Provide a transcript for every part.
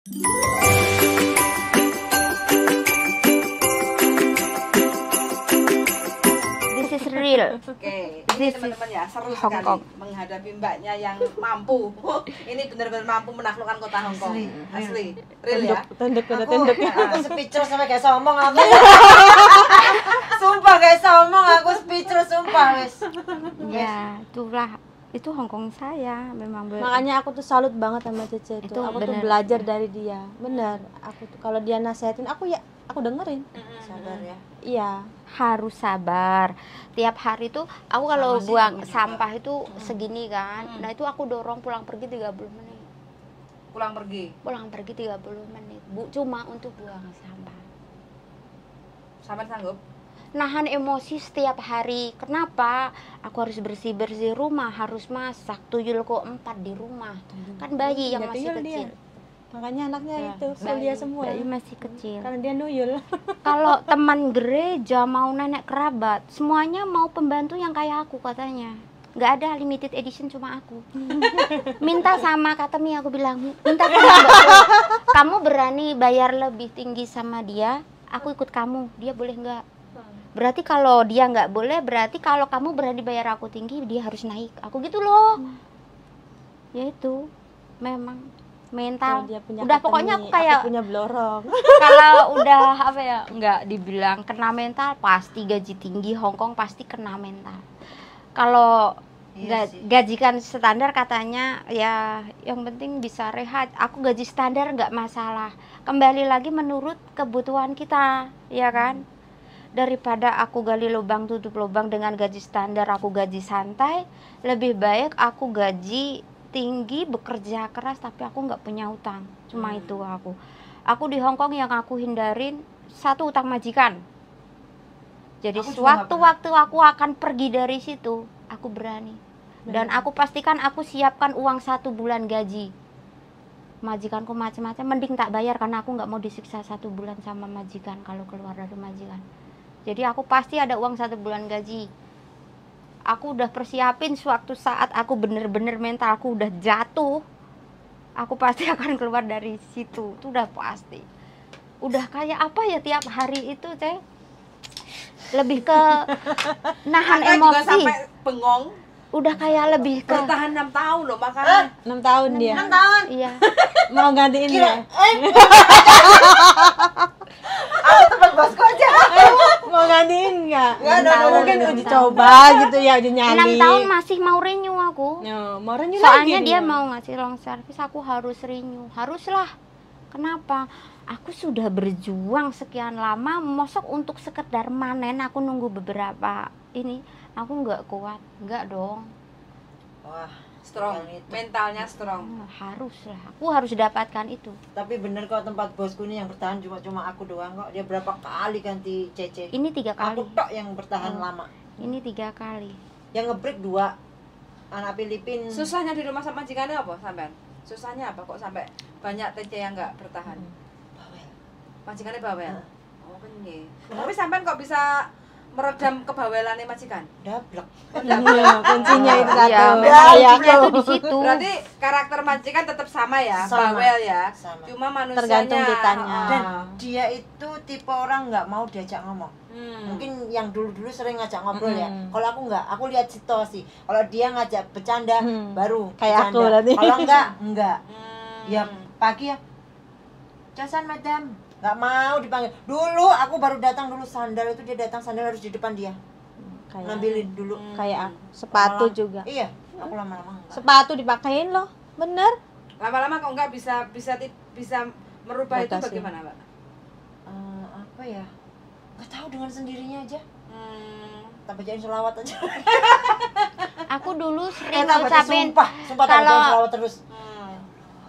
This is real. Oke, ini teman-teman ya, seru sekali menghadapi mbaknya yang mampu. Ini benar-benar mampu menaklukkan kota Hong Kong. Asli, real ya. Tunduk. Aku speechless sampai gak bisa ngomong aku. Sumpah gak bisa ngomong, aku speechless sumpah wes. Ya, itulah. Itu Hong Kong saya memang. Makanya aku tuh salut banget sama Cece itu. Aku tuh bener. belajar dari dia. Bener. Aku tuh kalau dia nasihatin aku ya aku dengerin. Sabar ya. Iya. Harus sabar. Tiap hari tuh aku kalau buang sampah itu segini kan. Nah, itu aku dorong pulang pergi 30 menit. Pulang pergi. Pulang pergi 30 menit. Bu, cuma untuk buang sampah. Sampai sanggup? Nahan emosi setiap hari. Kenapa? Aku harus bersih-bersih rumah, harus masak. Tuyul kok 4 di rumah. Kan bayi yang Ya, masih tuyul kecil. dia. Makanya anaknya Ya, itu kuliah semua. Bayi masih kecil. Karena dia nuyul. Kalau teman gereja mau nenek kerabat, semuanya mau pembantu yang kayak aku katanya. Nggak ada limited edition, cuma aku. Minta sama Katemi, aku bilang, minta sama kamu berani bayar lebih tinggi sama dia, aku ikut kamu. Dia boleh nggak? Berarti kalau dia nggak boleh, berarti kalau kamu berani bayar aku tinggi, dia harus naik. Aku gitu loh. Ya itu, memang mental. Dia punya Udah pokoknya aku kayak punya blorong. kalau udah apa ya, nggak dibilang kena mental, pasti gaji tinggi Hong Kong pasti kena mental. Kalau gajikan standar katanya ya yang penting bisa rehat. Aku gaji standar nggak masalah. Kembali lagi menurut kebutuhan kita, ya kan? Daripada aku gali lubang tutup lubang dengan gaji standar, aku gaji santai, lebih baik aku gaji tinggi bekerja keras tapi aku nggak punya utang. Cuma itu aku di Hong Kong yang aku hindarin satu, utang majikan. Jadi sewaktu-waktu aku akan pergi dari situ, aku berani dan aku pastikan aku siapkan uang 1 bulan gaji. Majikanku macam-macam, mending tak bayar karena aku nggak mau disiksa 1 bulan sama majikan kalau keluar dari majikan. Jadi aku pasti ada uang 1 bulan gaji. Aku udah persiapin suatu saat aku bener-bener mentalku udah jatuh, aku pasti akan keluar dari situ. Itu udah pasti. Udah kayak apa ya tiap hari itu, Teh? Lebih ke nahan Kakak emosi. juga sampai bengong. Udah kayak lebih ke Bertahan 6 tahun loh makanya. 6 tahun dia. 6 tahun. iya. Mau gantiin dia. Aku tempat bosku aja. Mau gantiin enggak? Mungkin uji 6 coba gitu ya, uji 6 nyali. tahun masih mau renew aku. No, mau renew Soalnya lagi dia mau ngasih long service, aku harus renew. Haruslah. Kenapa? Aku sudah berjuang sekian lama, mosok untuk sekedar manen aku nunggu beberapa ini, aku nggak kuat, nggak dong. Wah, Strong, yang itu. mentalnya strong. Haruslah, aku harus dapatkan itu. Tapi bener kok tempat bosku ini yang bertahan cuma aku doang kok. Dia berapa kali ganti Cece. Ini 3 kali. Aku tok yang bertahan lama. Ini 3 kali. Yang ngebreak 2 anak Filipin. Susahnya di rumah sama majikannya apa sampean? Susahnya apa kok sampai banyak TC yang nggak bertahan? Bawel. Majikannya bawel. Oh kan nggih. Tapi sampean kok bisa meredam kebawelannya majikan? Dablek. Iya, kuncinya itu satu. Iya, Kayak kuncinya tuh di situ. Berarti karakter majikan tetap sama ya, Sama. bawel ya. Sama. Cuma manusianya Tergantung kitanya. Dan dia itu tipe orang nggak mau diajak ngomong. Hmm. Mungkin yang dulu-dulu sering ngajak ngobrol ya. Mm-mm. Kalau aku nggak, aku lihat situasi. Kalau dia ngajak bercanda, baru Kayak aku bercanda. berarti. Kalau enggak. Hmm. Ya pagi ya. Jasan madam, nggak mau dipanggil. Dulu aku baru datang dulu sandal itu dia datang sandal harus di depan dia. Kayak Ngambilin dulu. kayak aku. Sepatu Lama-lama- juga. Iya, aku lama-lama enggak. Sepatu dipakein loh. Bener. Lama-lama kok nggak bisa merubah itu Batasi. bagaimana, Pak? Apa ya? Nggak tahu dengan sendirinya aja. Hmm. Tak bacain selawat aja. Aku dulu sering Tak baca ngucapin sumpah tak kalau- bacain selawat terus.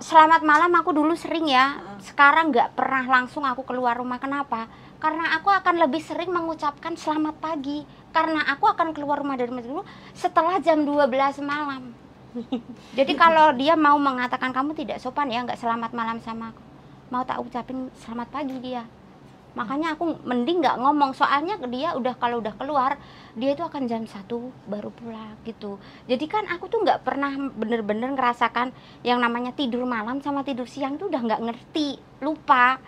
selamat malam, aku dulu sering ya. Sekarang nggak pernah langsung aku keluar rumah. Kenapa? Karena aku akan lebih sering mengucapkan selamat pagi. Karena aku akan keluar rumah dari masjid dulu setelah jam 12 malam. Jadi kalau dia mau mengatakan kamu tidak sopan ya, nggak selamat malam sama aku, mau tak ucapin selamat pagi dia. Makanya aku mending nggak ngomong, soalnya dia kalau udah keluar dia itu akan jam 1 baru pulang gitu. Jadi kan aku tuh nggak pernah bener-bener ngerasakan yang namanya tidur malam sama tidur siang tuh udah nggak ngerti, lupa.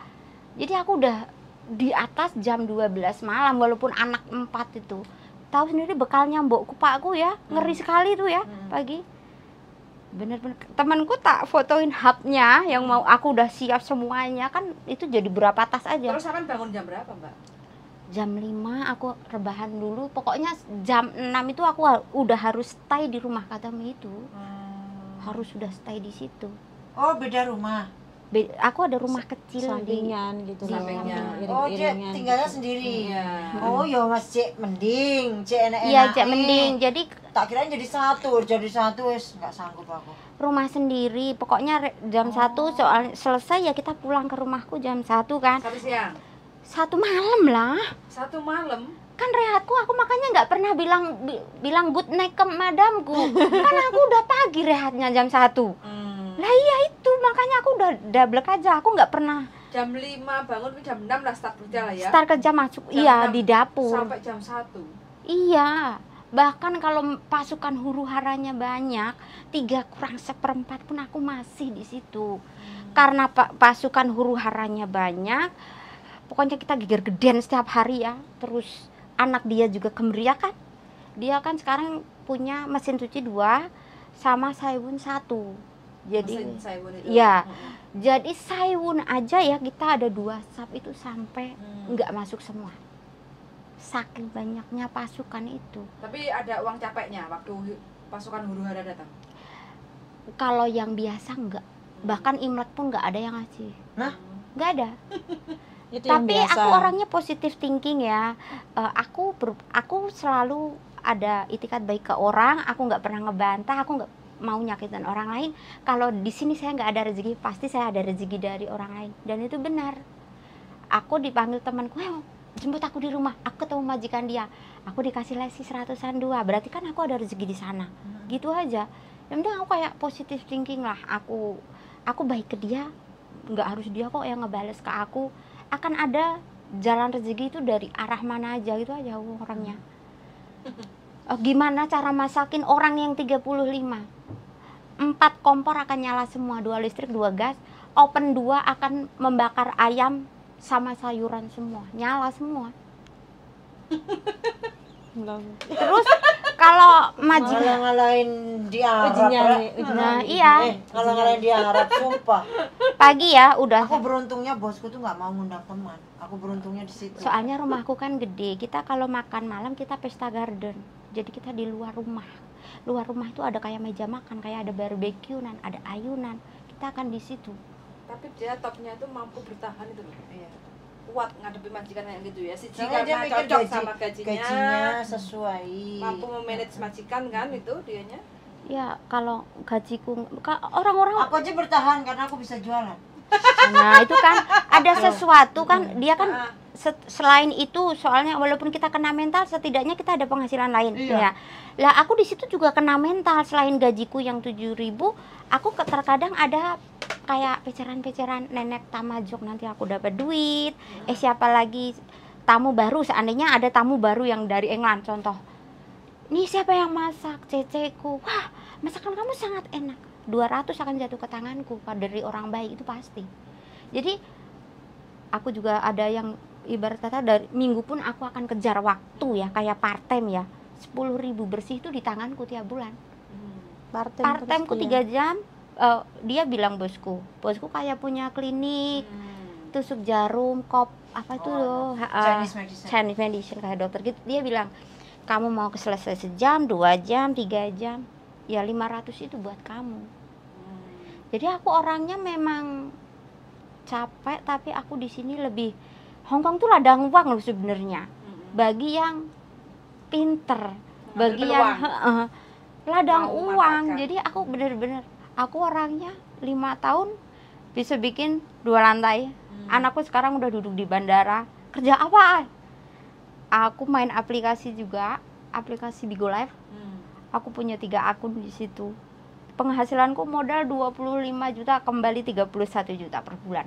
Jadi aku udah di atas jam 12 malam walaupun anak 4 itu. Tahu sendiri bekalnya mbokku pakku ya, ngeri sekali tuh ya pagi. Bener-bener temanku tak fotoin hubnya yang mau aku udah siap semuanya kan itu jadi berapa tas aja. Terus sampean bangun jam berapa, Mbak? Jam 5 aku rebahan dulu, pokoknya jam 6 itu aku udah harus stay di rumah katamu itu. Harus udah stay di situ. Oh, beda rumah. Aku ada rumah kecil Sampingan gitu. Sampingan. Oh, dia iring-iringan tinggalnya gitu. sendiri. Iya. Oh, ya Mas Cek mending, Cek enak-enak. Iya, Cek mending. Jadi Tak kirain jadi satu wis nggak sanggup aku. rumah sendiri, pokoknya jam 1 soal selesai ya kita pulang ke rumahku jam 1 kan. 1 siang. 1 malam lah. 1 malam. Kan rehatku aku makanya nggak pernah bilang good night ke madamku. Kan aku udah pagi rehatnya jam 1. Lah iya itu makanya aku udah double aja, aku nggak pernah Jam 5 bangun, jam 6 lah start kerja lah ya. start kerja masuk Jam iya 6 di dapur. Sampai jam 1. Iya, bahkan kalau pasukan huru haranya banyak 3/4 pun aku masih di situ. Karena pasukan huru haranya banyak, pokoknya kita geger-geden setiap hari ya. Terus anak dia juga kemeriah kan, dia kan sekarang punya mesin cuci 2 sama Saiwun 1. Jadi Mesin Saiwun itu. ya, jadi Saiwun aja ya kita ada 2 sap itu sampai nggak masuk semua. Saking banyaknya pasukan itu. Tapi ada uang capeknya waktu pasukan huru hara datang. Kalau yang biasa enggak. Bahkan Imlek pun nggak ada yang ngasih. Hah? Nggak ada. Itu yang Tapi biasa. aku orangnya positive thinking ya. Aku selalu ada itikat baik ke orang. Aku nggak pernah ngebantah. Aku nggak mau nyakitin orang lain. Kalau di sini saya nggak ada rezeki, pasti saya ada rezeki dari orang lain. Dan itu benar. Aku dipanggil temanku, jemput aku di rumah. Aku ketemu majikan dia. Aku dikasih lesi 100-an 2. Berarti kan aku ada rezeki di sana. Gitu aja. Yang penting aku kayak positive thinking lah. Aku baik ke dia. Nggak harus dia kok yang ngebales ke aku. Akan ada jalan rezeki itu dari arah mana aja, gitu aja orangnya. Gimana cara masakin orang yang 35? 4 kompor akan nyala semua, 2 listrik 2 gas, open 2 akan membakar ayam sama sayuran semua, nyala semua. Terus kalau majikan Ngalah-ngalahin di Arab. Uji nyali, Ra. uji nah nyali. iya Ngalah-ngalahin di Arab, sumpah. pagi ya udah. Aku beruntungnya bosku tuh nggak mau ngundang teman. Aku beruntungnya di situ. Soalnya rumahku kan gede, kita kalau makan malam kita pesta garden. Jadi kita di luar rumah. Luar rumah itu ada kayak meja makan, kayak ada barbekyunan, ada ayunan. Kita akan di situ. Tapi dia topnya itu mampu bertahan itu loh. Iya. Kuat ngadepi majikan yang gitu ya. Siji Soalnya dia karena mikir cocok sama gajinya. gajinya sesuai. Mampu memanage majikan kan itu dianya. Ya kalau gajiku orang-orang Aku aja bertahan karena aku bisa jualan. nah itu kan ada sesuatu kan dia kan Ah, selain itu soalnya walaupun kita kena mental setidaknya kita ada penghasilan lain Iya. ya. Lah aku di situ juga kena mental selain gajiku yang 7.000, aku terkadang ada kayak peceran-peceran nenek tamajok nanti aku dapat duit. Siapa lagi tamu baru seandainya ada tamu baru yang dari England contoh. Nih siapa yang masak? Ceceku. Wah, masakan kamu sangat enak. 200 akan jatuh ke tanganku dari orang baik itu pasti. Jadi aku juga ada yang ibarat kata dari minggu pun aku akan kejar waktu ya kayak part time ya. 10.000 bersih itu di tanganku tiap bulan. Part time ku 3 jam. Dia bilang bosku kayak punya klinik tusuk jarum apa itu loh Chinese medicine. Chinese medicine kayak dokter gitu. Dia bilang kamu mau selesai sejam 2 jam 3 jam ya 500 itu buat kamu. Jadi aku orangnya memang capek tapi aku di sini lebih Hongkong tuh ladang uang loh sebenarnya bagi yang pinter, bagi yang ladang Mau uang. memanfaatkan. Jadi aku bener-bener aku orangnya 5 tahun bisa bikin 2 lantai. Anakku sekarang udah duduk di bandara. Kerja apa? Aku main aplikasi juga, aplikasi Bigo Live. Aku punya 3 akun di situ. Penghasilanku modal 25 juta kembali 31 juta per bulan.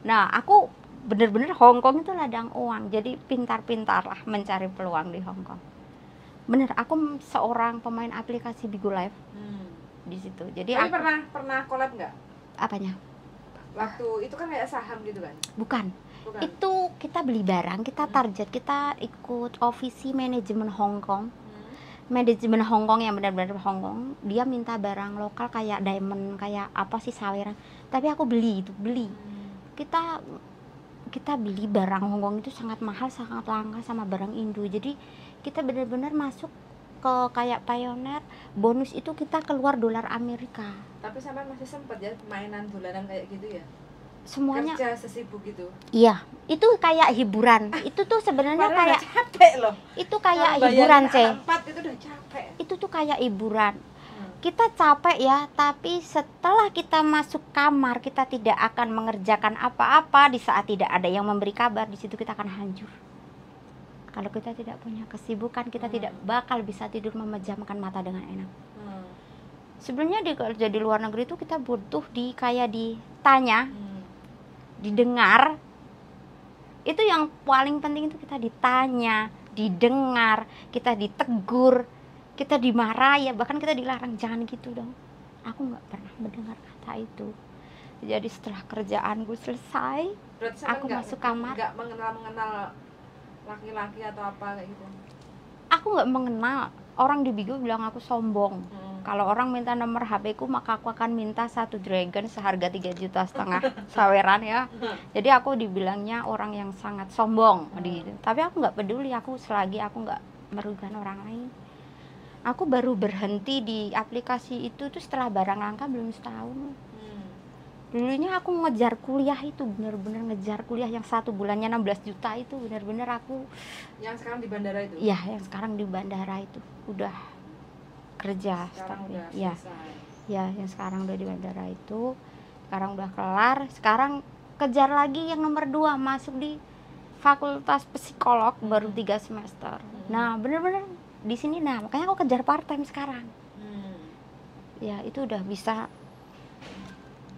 Nah, aku bener-bener Hong Kong itu ladang uang. Jadi pintar-pintarlah mencari peluang di Hong Kong. Bener, aku seorang pemain aplikasi Bigo Live di situ. Jadi Tapi aku, pernah collab nggak? apanya? Waktu itu kan kayak saham gitu kan? Bukan. Bukan. Itu kita beli barang, kita target, kita ikut OVC manajemen Hong Kong. Manajemen Hong Kong yang benar-benar Hong Kong, dia minta barang lokal kayak diamond, kayak apa sih saweran. Tapi aku beli itu, beli. Kita beli barang Hong Kong itu sangat mahal, sangat langka sama barang Indo. Jadi kita benar-benar masuk ke kayak pioneer. Bonus itu kita keluar dolar Amerika. Tapi sampai masih sempet ya mainan bulanan kayak gitu ya? Semuanya Kerja sesibuk gitu. iya, itu kayak hiburan. Itu tuh sebenarnya Padahal kayak udah capek loh. itu kayak Kalau bayarin hiburan, C. A4 itu udah capek. Itu tuh kayak hiburan. Kita capek ya, tapi setelah kita masuk kamar, kita tidak akan mengerjakan apa-apa. Di saat tidak ada yang memberi kabar, di situ kita akan hancur. Kalau kita tidak punya kesibukan, kita tidak bakal bisa tidur memejamkan mata dengan enak. Sebenarnya kerja di luar negeri itu kita butuh kayak ditanya, didengar. Itu yang paling penting, itu kita ditanya, didengar, kita ditegur, kita dimarahi, ya bahkan kita dilarang jangan gitu dong. Aku nggak pernah mendengar kata itu. Jadi setelah kerjaanku selesai, Berarti aku masuk kamar. Nggak mengenal laki-laki atau apa kayak gitu. Aku nggak mengenal. Orang di Bigo bilang aku sombong. Kalau orang minta nomor HP ku, maka aku akan minta 1 dragon seharga 3,5 juta saweran ya. Jadi aku dibilangnya orang yang sangat sombong. Tapi aku nggak peduli, aku selagi aku nggak merugikan orang lain. Aku baru berhenti di aplikasi itu tuh setelah barang langka belum setahun. Dulunya aku ngejar kuliah itu, bener-bener ngejar kuliah yang 1 bulannya 16 juta itu, bener-bener aku. Yang sekarang di bandara itu? Iya, yang sekarang di bandara itu udah kerja. Sekarang udah ya, selesai. ya, yang sekarang udah di bandara itu, sekarang udah kelar. Sekarang kejar lagi yang nomor 2, masuk di fakultas psikolog baru 3 semester. Nah, bener-bener di sini, nah makanya aku kejar part time sekarang. Ya, itu udah bisa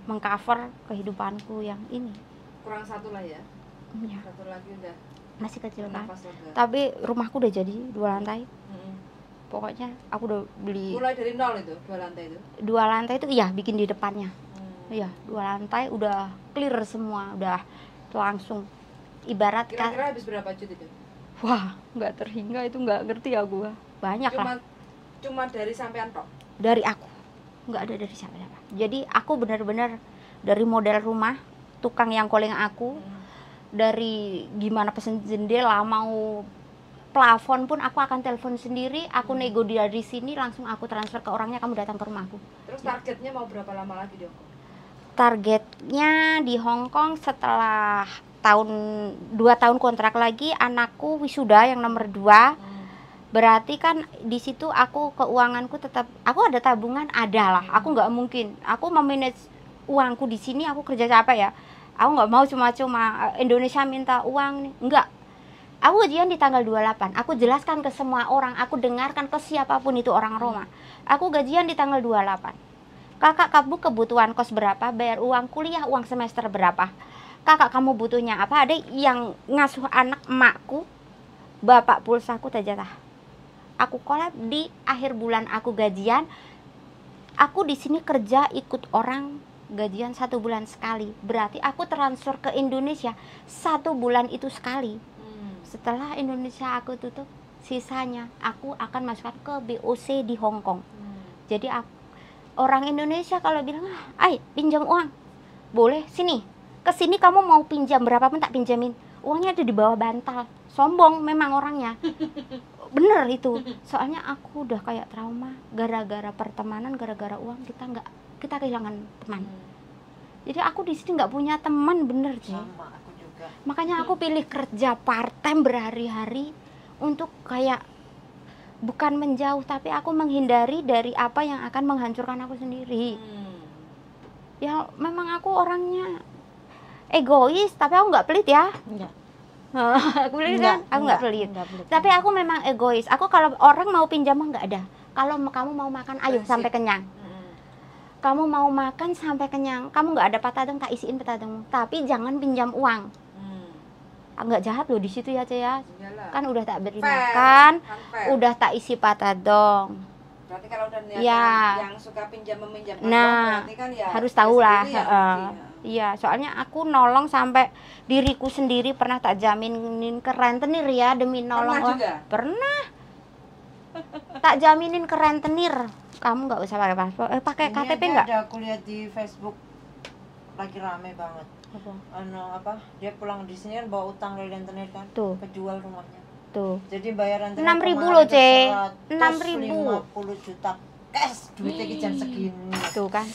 mengcover kehidupanku yang ini. Kurang 1 lah ya? Ya, 1 lagi udah masih kecil kan. nafas lega. Tapi rumahku udah jadi 2 lantai. Pokoknya aku udah beli Mulai dari 0 itu, 2 lantai itu? 2 lantai itu, iya, bikin di depannya. Iya, 2 lantai udah clear semua, udah langsung. Ibarat Kira-kira habis berapa juta itu? wah, nggak terhingga itu, nggak ngerti ya gua. Banyak lah. Cuma dari sampean tok? Dari aku, nggak ada dari siapa-siapa. Jadi aku benar-benar dari model rumah, tukang yang calling aku, dari gimana pesen jendela, mau plafon pun aku akan telepon sendiri, aku nego dari sini, langsung aku transfer ke orangnya, kamu datang ke rumahku. Terus targetnya mau berapa lama lagi di Hong Kong? Targetnya di Hong Kong setelah 2 tahun kontrak lagi, anakku wisuda yang nomor 2. Berarti kan di situ aku keuanganku tetap, aku ada tabungan, ada lah. Aku nggak mungkin, aku memanage uangku di sini, aku kerja capek ya. Aku nggak mau cuma-cuma Indonesia minta uang nih, enggak. Aku gajian di tanggal 28, aku jelaskan ke semua orang, aku dengarkan ke siapapun itu orang Roma. Aku gajian di tanggal 28. Kakak, kamu kebutuhan kos berapa? Bayar uang kuliah, uang semester berapa? Kakak, kamu butuhnya apa? Ada yang ngasuh anak emakku, bapak pulsaku tajatah. Aku collab di akhir bulan aku gajian. Aku di sini kerja ikut orang gajian 1 bulan sekali. Berarti aku transfer ke Indonesia 1 bulan itu sekali. Setelah Indonesia aku tutup, sisanya aku akan masukkan ke BOC di Hong Kong. Jadi orang Indonesia kalau bilang, "Ay, pinjam uang." Boleh, sini. Kesini kamu mau pinjam berapa pun tak pinjamin. Uangnya ada di bawah bantal. Sombong memang orangnya. Bener itu. Soalnya aku udah kayak trauma gara-gara pertemanan, gara-gara uang kita kehilangan teman. Jadi aku di sini nggak punya teman, bener sih. Sama aku juga. Makanya aku pilih kerja part time berhari-hari untuk kayak bukan menjauh, tapi aku menghindari dari apa yang akan menghancurkan aku sendiri. Ya memang aku orangnya egois, tapi aku nggak pelit ya. Enggak. Aku pelit kan? Aku nggak pelit. Enggak pelit. Tapi aku memang egois. Aku kalau orang mau pinjam mah nggak ada. Kalau kamu mau makan, ayo sampai kenyang. Kamu mau makan sampai kenyang. Kamu nggak ada petadeng, tak isiin petadengmu. Tapi jangan pinjam uang. nggak jahat loh di situ ya Ce ya. Iyalah. Kan udah tak beri Fair, makan, kan fair. udah tak isi patadong. Berarti kalau udah niat Ya. yang suka pinjam meminjam Nah, berarti kan ya harus tahu lah. sendiri ya, heeh. ngerti ya. Iya, soalnya aku nolong sampai diriku sendiri pernah tak jaminin ke rentenir ya demi nolong. Pernah juga? Pernah. Tak jaminin ke rentenir. Kamu nggak usah pakai paspor, pakai Ini KTP aja nggak? ada aku lihat di Facebook lagi rame banget. Dia pulang di sini kan bawa utang dari rentenir kan, Tuh. kejual rumahnya. Tuh. Jadi bayar rentenir 6.000 kemarin loh, tuh Ce. 6.000. 150 juta cash, duitnya kijan segini. Tuh kan.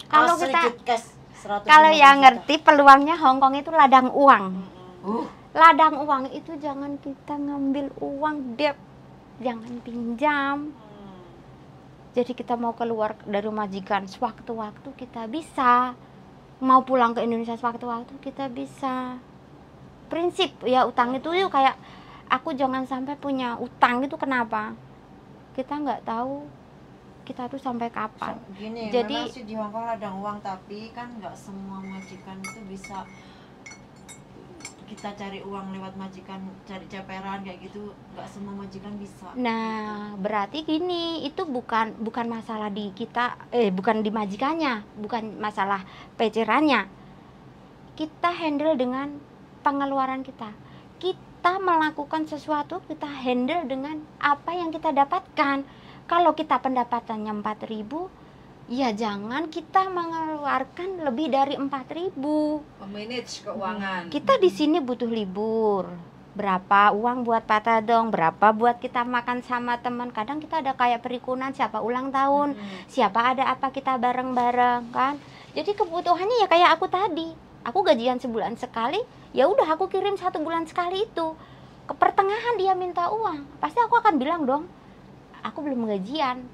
Kalau Asli, kita Jut, cash 150 kalau yang juta. ngerti peluangnya Hongkong itu ladang uang. Uh, Ladang uang itu jangan kita ngambil uang debt, jangan pinjam. Jadi kita mau keluar dari majikan sewaktu-waktu kita bisa. Mau pulang ke Indonesia sewaktu-waktu kita bisa. Prinsip ya utang itu yuk kayak aku jangan sampai punya utang itu kenapa? Kita nggak tahu kita tuh sampai kapan. gini, Jadi- memang sih di Hongkong ladang uang, tapi kan nggak semua majikan itu bisa kita cari uang lewat majikan, cari ceperan kayak gitu, nggak semua majikan bisa. Nah, berarti gini, itu bukan masalah di kita, bukan di majikannya, bukan masalah pecerannya. Kita handle dengan pengeluaran kita. Kita melakukan sesuatu, kita handle dengan apa yang kita dapatkan. Kalau kita pendapatannya 4.000, ya jangan kita mengeluarkan lebih dari 4.000. Memanage keuangan. Kita di sini butuh libur. Berapa uang buat patadong, berapa buat kita makan sama teman. Kadang kita ada kayak perikunan, siapa ulang tahun, siapa ada apa kita bareng-bareng kan. Jadi kebutuhannya ya kayak aku tadi. Aku gajian sebulan sekali, ya udah aku kirim 1 bulan sekali itu. Ke pertengahan dia minta uang, pasti aku akan bilang dong, aku belum gajian.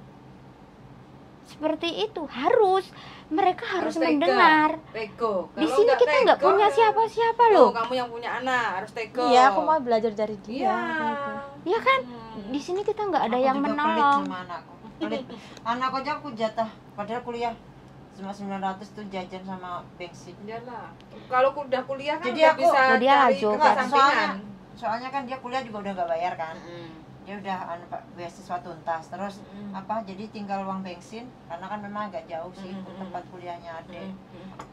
Seperti itu mereka harus tega. mendengar. Tego. Di Kalau sini kita nggak tego, punya siapa-siapa tuh, loh. kamu yang punya anak harus tego. Iya, aku mau belajar dari dia. Iya. gitu. Ya kan? Di sini kita nggak ada Aku yang juga pelit menolong. sama anakku. Pelit. Anakku aja aku jatah, padahal kuliah cuma 900 tuh jajan sama bensin. Iyalah. Kalau udah kuliah kan Jadi udah aku- bisa Oh, dia cari laju. Enggak, kesampingan. soalnya kan dia kuliah juga udah nggak bayar kan. Mm. Dia udah beasiswa tuntas, terus jadi tinggal uang bensin, karena kan memang agak jauh sih ke tempat kuliahnya adek.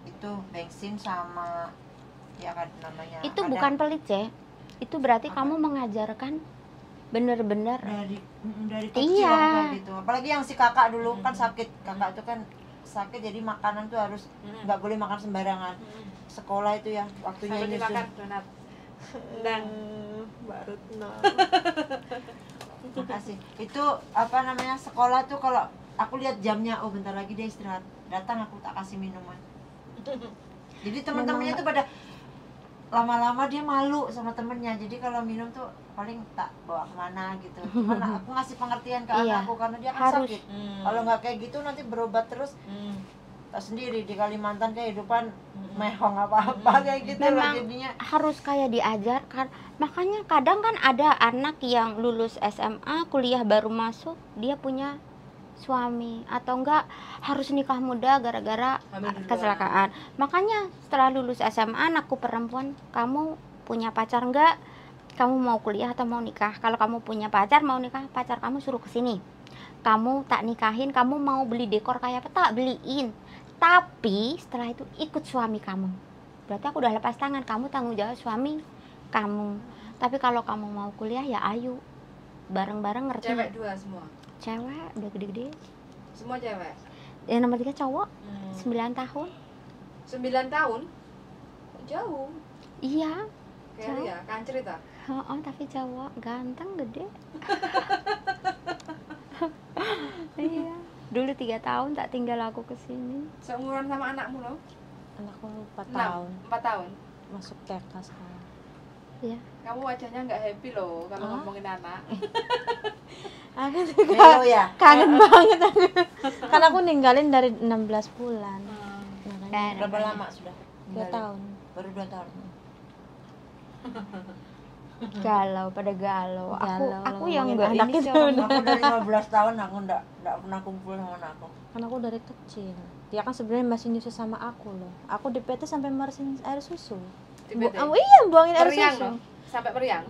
Itu bensin sama ya kan namanya Itu ada bukan pelit, Ce. Itu berarti Apa? kamu mengajarkan bener-bener. dari kecil Iya. aku kayak gitu. Apalagi yang si kakak dulu kan sakit, kakak itu kan sakit, jadi makanan tuh harus nggak boleh makan sembarangan. Sekolah itu ya waktunya Sampai nyusun. dimakan donat. Dan Baru Makasih. Itu apa namanya, sekolah tuh kalau aku lihat jamnya, oh bentar lagi dia istirahat, datang aku tak kasih minuman. Jadi teman-temannya tuh pada lama-lama dia malu sama temennya, jadi kalau minum tuh paling tak bawa kemana gitu. Cuman aku ngasih pengertian ke Iya. anakku karena dia kan Harus. sakit. Kalau nggak kayak gitu nanti berobat terus, tak sendiri di Kalimantan kehidupan mehong apa-apa kayak gitu loh Memang jadinya. harus kayak diajarkan. Makanya kadang kan ada anak yang lulus SMA, kuliah baru masuk, dia punya suami atau enggak harus nikah muda gara-gara Hamil duluan. kecelakaan. Makanya setelah lulus SMA, anakku perempuan, kamu punya pacar enggak? Kamu mau kuliah atau mau nikah? Kalau kamu punya pacar, mau nikah, pacar kamu suruh ke sini. Kamu tak nikahin, kamu mau beli dekor kayak apa? Tak beliin. Tapi setelah itu ikut suami kamu. Berarti aku udah lepas tangan, kamu tanggung jawab suami kamu. Tapi kalau kamu mau kuliah ya ayo. Bareng-bareng ngerti. Cewek 2 semua. Cewek udah gede-gede. Semua cewek. Yang nomor 3 cowok, 9 tahun. 9 tahun. Jauh. Iya, Kayak ya, kan cerita. tapi cowok ganteng gede. Iya. Dulu 3 tahun tak tinggal aku ke sini. Seumuran sama anakmu loh. Anakku 4 6, tahun 4 tahun. masuk TK sekarang. Iya. Kamu wajahnya nggak happy loh kalau Hah? ngomongin anak. Aku Melo ya. kangen banget aku. Kan aku ninggalin dari 16 bulan. Makanya Berapa lama sudah? 2 tahun. Baru 2 tahun. Galau, pada galau. Galau, Aku ngomongin yang enggak anak ini itu sih orang- Aku dari 15 tahun aku enggak pernah kumpul sama anakku. Kan aku dari kecil. Dia kan sebenarnya masih nyusu sama aku loh. Aku di PT sampai meresin air susu. Iya, buangin air Meriang susu. loh. Sampai meriang.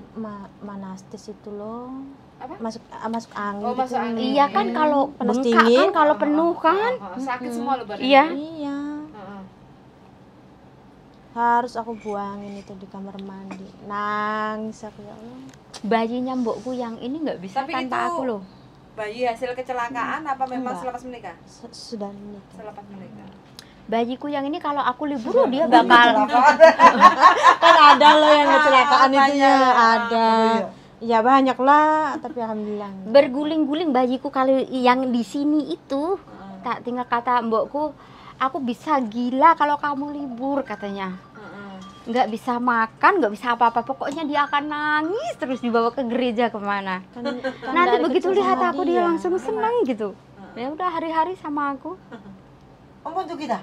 Manastis itu loh. Apa? Masuk angin. Oh, gitu. masuk angin. Iya kan kalau Panas bengkak dingin. kan kalau penuh kan. Sakit semua loh badan. Iya. Iya. Heeh. Harus aku buangin itu di kamar mandi. Nangis aku, ya Allah. Bayinya mbokku yang ini nggak bisa Tapi tanpa itu- aku loh. Bayi hasil kecelakaan apa memang Enggak. selepas menikah? Sudah menikah. Selepas menikah. Bayiku yang ini kalau aku libur dia bakal Kan ada loh yang kecelakaan itu ya, ada. iya. Ya banyak lah, tapi alhamdulillah. berguling-guling bayiku kali yang di sini itu. Tak tinggal kata mbokku, aku bisa gila kalau kamu libur katanya. Nggak bisa makan, nggak bisa apa-apa, pokoknya dia akan nangis terus dibawa ke gereja kemana. Kan Nanti dari begitu kecil lihat sama aku dia langsung senang gitu. Ya udah hari-hari sama aku. Om bantu kita.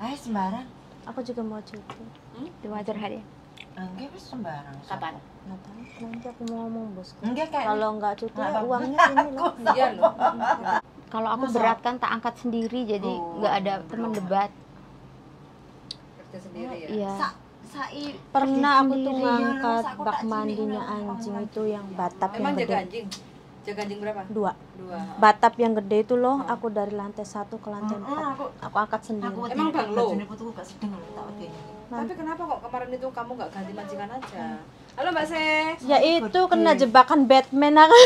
Ayo sembarang. Aku juga mau cuti. Cuma curhat ya. Enggak wis sembarang. Kapan? Nggak tahu, nanti aku mau ngomong bosku. Enggak kayak Kalau nggak cuti Nggak apa-apa. uangnya ini loh. Iya loh. Kalau aku Masa? berat kan tak angkat sendiri, jadi Oh, nggak ada teman debat. Kerja sendiri ya. Iya. Sai Pernah aku tuh sendiri. ngangkat Aku bak tak sini, mandinya ini anjing orang itu yang batap yang Emang jaga gede. anjing? Jaga anjing berapa? 2. 2. Batap yang gede itu loh, aku dari lantai 1 ke lantai 4. aku Aku angkat sendiri. aku Emang banglo? Bajune putuku gak sedeng lho tak wedi. Tapi kenapa kok kemarin itu kamu nggak ganti majikan aja? Halo Mbak Se. Ya itu kena jebakan Batman aku.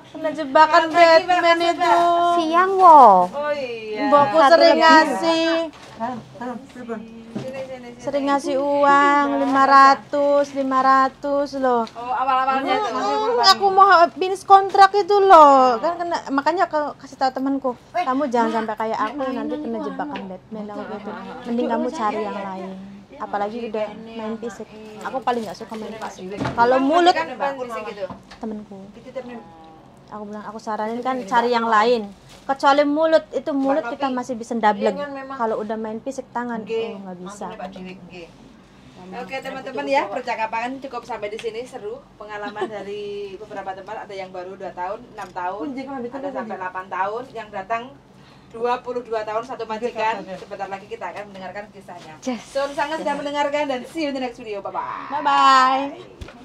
Kena jebakan Batman itu. Siang wo. Oh iya. Mbokku Satu sering lagi. ngasih, Halo, pripun? Sini. sering ngasih uang 500 loh. Oh, awal-awalnya tuh. Aku mau finish kontrak itu loh. Kan kena, makanya aku kasih tahu temanku, kamu jangan sampai kayak aku nanti kena jebakan Batman aku gitu. Mending kamu cari yang lain. Apalagi udah main fisik. Aku paling nggak suka main fisik. Kalau mulut kan depan fisik gitu. temenku. Aku bilang aku saranin kan cari yang lain. Kecuali mulut, itu mulut kita masih bisa ndablek. Kalau udah main fisik tangan, oh nggak bisa. Pak Dewi nggih. Oke teman-teman ya, percakapan cukup sampai di sini, seru pengalaman dari beberapa teman, ada yang baru 2 tahun, 6 tahun, ada sampai 8 tahun, yang datang 22 tahun satu majikan. Sebentar lagi kita akan mendengarkan kisahnya. Yes. So, sangat sudah mendengarkan dan see you in the next video. Bye bye. Bye bye.